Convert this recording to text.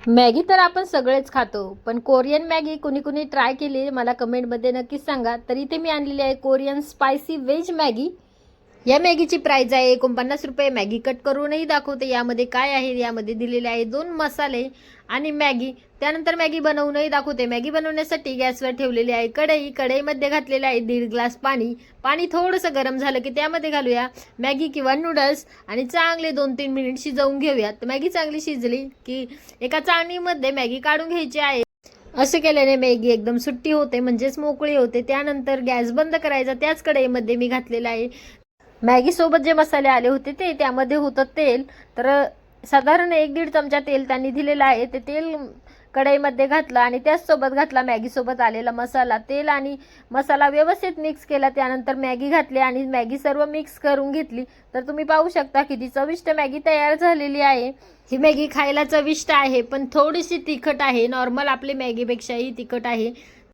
Maggi तर आपण सगळेच खातो, पण कोरियन मॅगी कुणी कुणी ट्राय केली मला कमेंटमध्ये नक्कीच सांगा. तर इथे मी आणलेली आहे कोरियन स्पायसी व्हेज मॅगी. या मॅगीची प्राइस आहे 49 रुपये. मॅगी कट करूनही दाखवते यामध्ये काय आहे. यामध्ये दिलेले आहे 2 मसाले आणि मॅगी. त्यानंतर मॅगी बनवूनही दाखवते. मॅगी बनवण्यासाठी गॅसवर ठेवलेली आहे कढई. कढईमध्ये घातलेले आहे 1.5 ग्लास पाणी. पाणी थोडंसं गरम झालं की त्यामध्ये घालूया मॅगी किंवा नूडल्स आणि चांगले 2-3 मिनिट शिजवून घेऊयात. मॅगी चांगली शिजली की एका चाळणीमध्ये मॅगी काढून घ्यायची आहे. असे केल्याने मॅगी एकदम सुट्टी होते, म्हणजेच मोकळी होते. त्यानंतर गॅस बंद करायचा. त्याच कढईमध्ये मी घातलेला आहे मॅगी सोबत जे मसाले आले होते ते. त्यामध्ये होतं तेल. तर साधारण 1-1.5 चमचा तेल त्यांनी दिलेलं आहे. ते तेल कढईमध्ये घातलं आणि त्याचसोबत घातला मॅगी सोबत आलेला मसाला. तेल आणि मसाला व्यवस्थित मिक्स केला. त्यानंतर मॅगी घातली आणि मॅगी सर्व मिक्स करून घेतली. तर तुम्ही पाहू शकता किती चविष्ट मॅगी तयार झालेली आहे. ही मॅगी खायला चविष्ट आहे, पण थोडीशी तिखट आहे. नॉर्मल आपली मॅगीपेक्षाही तिखट आहे.